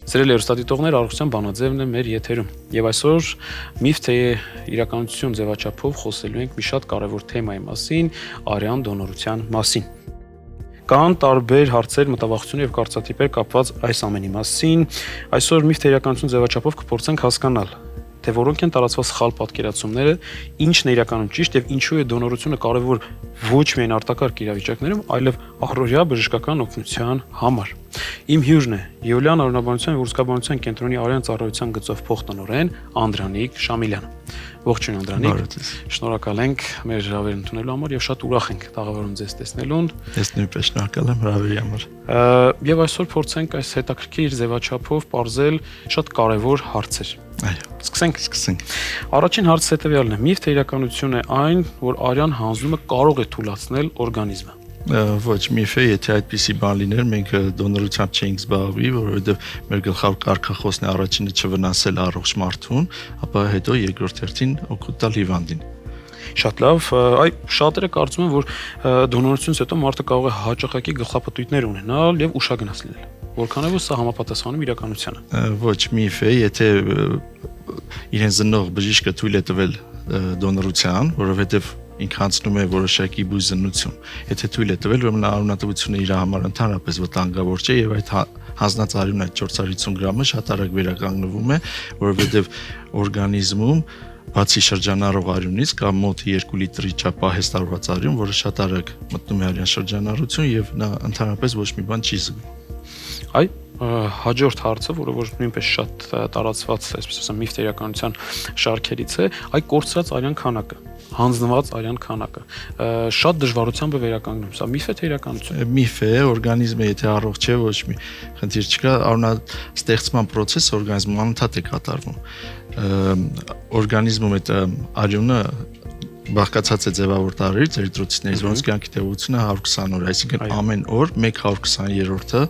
Սիրելի հեռուստադիտողներ, Առողջության բանաձևն է մեր եթերում։ Եվ այսօր միֆ թե իրականություն ձևաչափով խոսելու ենք մի շատ կարևոր թեմայի մասին՝ արյան դոնորության մասին։ Կան տարբեր հարցեր, մտավախություն եւ կարծրատիպեր կապված այս ամենի մասին։ Այսօր միֆ թե իրականություն ձևաչափով կփորձենք հասկանալ, թե որոնք են տարածված սխալ պատկերացումները, ինչն է իրականում ճիշտ եւ ինչու է դոնորությունը կարևոր ոչ միայն արտակարգ իրավիճակներում, այլև առօրյա բժշկական օգնության համար։ Իմ հյուրն է Յոլիան Արյունաբանության եւ Ուրսկաբանության կենտրոնի արյան ծառայության գծով փոխտնօրեն Անդրանիկ Շամիլյանը։ Ողջույն Անդրանիկ։ Շնորհակալ ենք մեր հրավերն ընդունելու համար եւ շատ ուրախ ենք տաղավարում ձեզ տեսնելուն։ Ես նույնպես շնորհակալ եմ հրավերի համար։ Եվ այսօր փորձենք այս հետաքրքիր ձևաչափով բարձել շատ կարևոր հարցեր։ Այո, սկսենք։ Առաջին հարցը հետևյալն է. միֆ թե իրականություն է այն, որ արյան հանձնումը կարող է թուլացնել օրգանիզմը։ Ոչ, միֆ է, եթե այդպիսի բան լիներ, մենք դոնորությամբ չէինք զբաղվի, որովհետև մեր գլխավոր կարգախոսն է առաջինը չվնասել առողջ մարդուն, ապա հետո երկրորդ հերթին օգուտ տալ հիվանդին։ Շատ լավ, շատերը կարծում են, որ դոնորությունից հետո մարդը կարող է հաճախակի գլխապտույտներ ունենալ եւ ուշագնաց լինել։ Որքանով սա համապատասխանում իրականությանը։ Ոչ, միֆ է, եթե իրեն զննող բժիշկը թույլ է տվել դոնորության, որովհետև ինքը անցնում է որոշակի բույզնություն։ Եթե թույլ է տվել, ուրեմն արյունատվությունը իր համար ընդհանրապես վտանգավոր չէ եւ այդ հանձնած արյունը 450 գրամը շատ արագ վերականգնվում է, որովհետեւ օրգանիզմում բացի շրջանառող արյունից կա մոտ 2 լիտրի չափ պահեստարված արյուն, որը շատ արագ մտնում է արյան շրջանառություն եւ նա ընդհանրապես ոչ մի բան չի զգում։ Հաջորդ հարցը, որը որ նույնպես շատ տարածված, այսպես ասեմ, միֆ թե իրականության շարքերից է, կորցրած արյան քանակը, հանձնված արյան քանակը շատ դժվարությամբ է վերականգնում։ Սա միֆ է թե իրականություն։ Միֆ է, օրգանիզմը եթե առողջ է, ոչ մի խնդիր չկա, արյունաստեղծման process օրգանիզմում անընդհատ է կատարվում։ Օրգանիզմում այդ արյունը բաղկացած է ձևավոր տարրերից, էրիթրոցիտներից, որոնց կյանքի տևությունը 120 օր, այսինքն ամեն օր 1/120-ը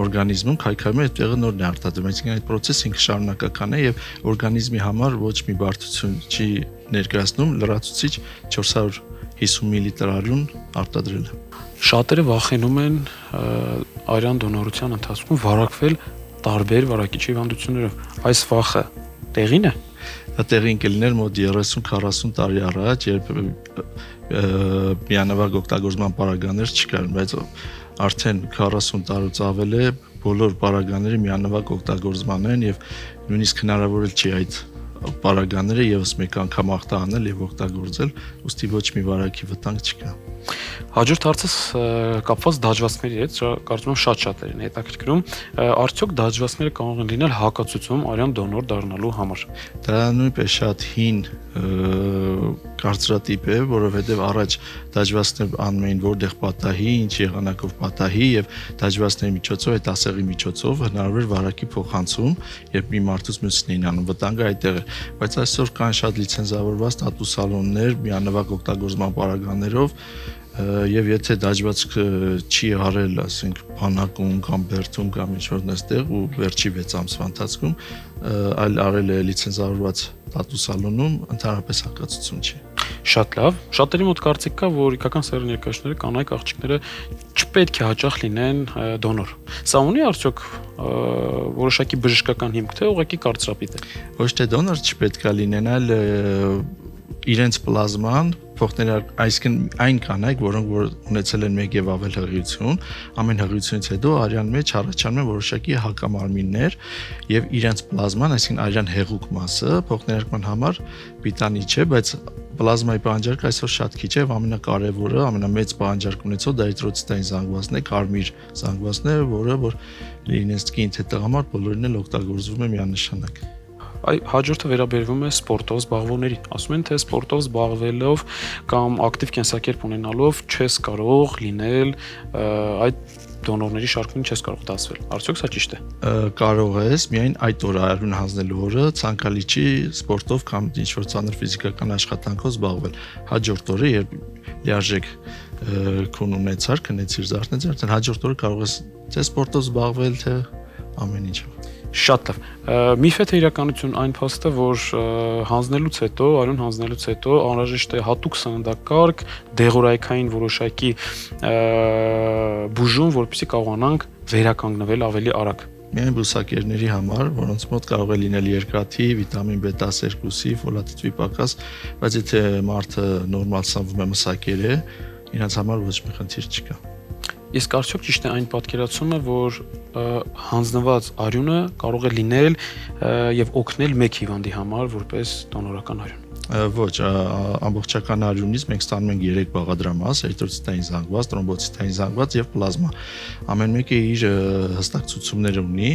օրգանիզմում քայքայում է, այդտեղը նորն է արտադրվում, այսինքն այդ process-ը ինքը շարունակական է եւ օրգանիզմի համար ոչ մի բարդություն չի ներկայացնում լրացուցիչ 450 մլ արյուն արտադրելը։ Շատերը վախենում են արյան դոնորության ընթացքում վարակվել տարբեր վարակիչ հիվանդություններով։ Այս վախը տեղին է։ Դա տեղին կլիներ մոտ 30-40 տարի առաջ, երբ միանավագ օգտագործման պարագաներ չկային, բայց արդեն 40 տարուց ավել է բոլոր պարագաները միանավագ օգտագործման են եւ նույնիսկ հնարավոր չի այդ պարագաները եւս մեկ անգամ ախտահանել եւ օգտագործել, ուստի ոչ մի վարակի վտանգ չկա։ Հաջորդ հարցս կապված դաջվածքների հետ, կարծում եմ շատ-շատերին է հետաքրքրում, արդյոք դաջվածքները կարող են լինել հակացություն արյան դոնոր դառնալու համար։ Դա նույնպես շատ հին կարծրատիպ է, որովհետև առաջ դաջվածքներ անում էին որտեղ պատահի, ինչ եղանակով պատահի եւ դաջվածքների միջոցով, այդ ասեղի միջոցով հնարավոր էր վարակի փոխանցում, երբ մի մարդուց մյուսին էին անում, վտանգը այդտեղ է։ Բայց այսօր կան շատ լիցենզավորված տատու սալոններ, միանավագ օգտագործման պարագաներով եւ եթե դաջվածքը չի արել, ասենք, բանակում կամ բերդում կամ ինչ-որ այստեղ ու վերջի 6 ամսվա ընթացքում, այլ արել է լիցենզավորված տատու սալոնում, ընդհանրապես հակացություն չի։ Շատ լավ։ Շատերի մոտ կարծիք կա, որ իգական սեռի ներկայացուցիչները կանայք աղջիկները չպետք է հաճախ լինեն դոնոր։ Սա ունի արդյոք որոշակի բժշկական հիմք, թե ուղղակի կարծրապիտ է։ Ոչ թե դոնոր չպետք է լինեն, այլ իրենց պլազման այսինքն այն կանայք, որոնք որ ունեցել են մեկ եւ ավել հղիություն, ամեն հղիությունից հետո արյան մեջ առաջանում են որոշակի հակամարմիններ եւ իրենց պլազման, այսինքն արյան հեղուկ մասը փոխներարկման համար պիտանի չէ, բայց պլազմայի պահանջարկը այսօր շատ քիչ է, ամենակարևորը, ամենամեծ պահանջարկ ունեցող դա էրիթրոցիտային զանգվածն է, կարմիր զանգվածն է, որը որ լինես կին թե տղամարդ բոլորին էլ օգտագործվում է միանշանակ։ Հաջորդը վերաբերվում է սպորտով զբաղվողներին։ Ասում են, թե սպորտով զբաղվելով կամ ակտիվ կենսակերպ ունենալով չես կարող լինել այդ դոնորների շարքում չես կարող դասվել։ Արդյոք սա ճիշտ է։ Կարող ես, միայն այդ օրը արյուն հանձնելու օրը ցանկալի չի սպորտով կամ ինչ-որ ծանր ֆիզիկական աշխատանքով զբաղվել։ Հաջորդ օրը, երբ լիարժեք քուն ունեցար, քնեցիր, զարթնեցիր, արդեն հաջորդ օրը կարող ես թե սպորտով զբաղվել, թե ամեն ինչով։ Շատ լավ։ Միֆ է թե իրականություն այն փաստը, որ հանձնելուց հետո, արյուն հանձնելուց հետո անհրաժեշտ է հատուկ սննդակարգ, դեղորայքային որոշակի բուժում, որպեսզի կարողանանք վերականգնվել ավելի արագ։ Միայն բուսակերների համար, որոնց մոտ կարող է լինել երկաթի, վիտամին B12-ի, ֆոլատիդի պակաս, բայց եթե մարդը նորմալ սնվում է մսակեր է, իրենց համար ոչ մի խնդիր չկա։ Իսկ արդյոք ճիշտ է այն պատկերացումը, որ հանձնված արյունը կարող է լինել եւ օգնել մեկ հիվանդի համար որպես դոնորական արյուն։ Ոչ, ամբողջական արյունից մենք ստանում ենք 3 բաղադրամաս, էրիթրոցիտային զանգված, տրոմբոցիտային զանգված եւ պլազմա։ Ամեն մեկը իր հստակ ցուցումները ունի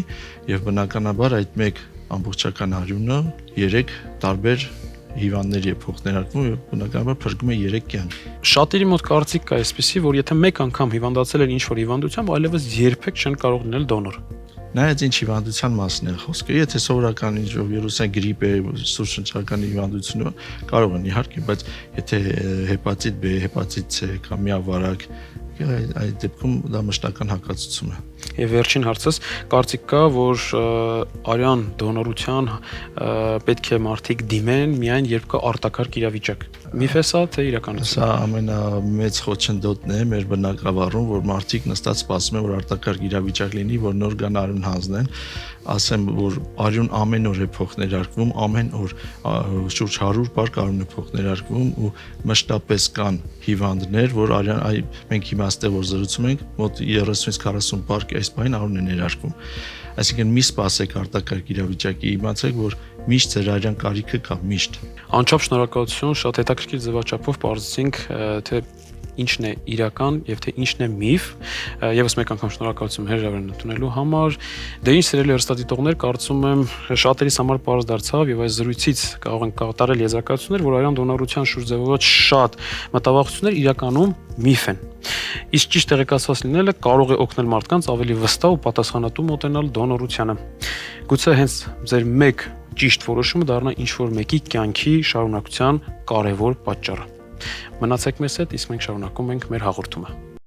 եւ բնականաբար այդ մեկ ամբողջական արյունը 3 տարբեր հիվանդների է փոխներարկվում եւ բնականաբար փրկում է 3 կյանք։ Շատերի մոտ կարծիք կա այսպեսի, որ եթե մեկ անգամ հիվանդացել են ինչ-որ հիվանդությամբ, այլևս երբեք չեն կարող լինել դոնոր։ Նայած ինչ հիվանդության մասն է խոսքը, եթե սովորական ինչ-որ վիրուսային գրիպ է, սուրշնչական հիվանդությունը կարող են իհարկե, բայց եթե հեպատիտ B, հեպատիտ C կամ միավարակ, այդ դեպքում դա մշտական հակացություն է։ Եվ վերջին հարցս, կարծիք կա, որ արյան դոնորության պետք է մարդիկ դիմեն միայն երբ կա արտակարգ իրավիճակ։ Միֆ է սա, թե իրականություն։ Սա ամենամեծ խոչընդոտն է մեր բնակավարում, որ մարդիկ նստած սպասում են, որ արտակարգ իրավիճակ լինի, որ նոր գան արյուն հանձնեն, ասեմ, որ արյուն ամեն օր է փոխներարկվում, ամեն օր շուրջ 100 պարկ արյուն է փոխներարկվում ու մշտապես կան հիվանդներ, որ մենք հիմա այստեղ որ զրուցում ենք, մոտ 30-ից 40 պարկ այս բան արյուն է ներարկվում։ Այսինքն մի սպասեք արտակարգ իրավիճակի, իմացեք, որ միշտ ձեր արյան կարիքը կա միշտ։ Անչափ շնորհակալություն, շատ հետաքրքիր ձևաչափով բարձրացինք, թե ինչն է իրական եւ թե ինչն է միֆ։ Եվս մեկ անգամ շնորհակալություն հրավերն ընդունելու համար։ Դե ինչ սիրելի հեռուստադիտողներ, կարծում եմ շատերիս համար պարզ դարձավ եւ այս զրույցից կարող ենք կատարել եզրակացություններ, որ արյան դոնորության շուրջ ձևավորված շատ մտավախություններ իրականում միֆ են։ Իսկ ճիշտ տեղեկացված լինելը կարող է օգնել մարդկանց ավելի վստահ ու պատասխանատու մոտենալ դոնորությանը։ Գուցե հենց ձեր մեկ ճիշտ որոշումը դառնա ինչ-որ մեկի կյանքի շարունակության կարևոր պատճառը։ Մնացեք մեզ հետ, իսկ մենք շարունակում ենք մեր հաղորդումը։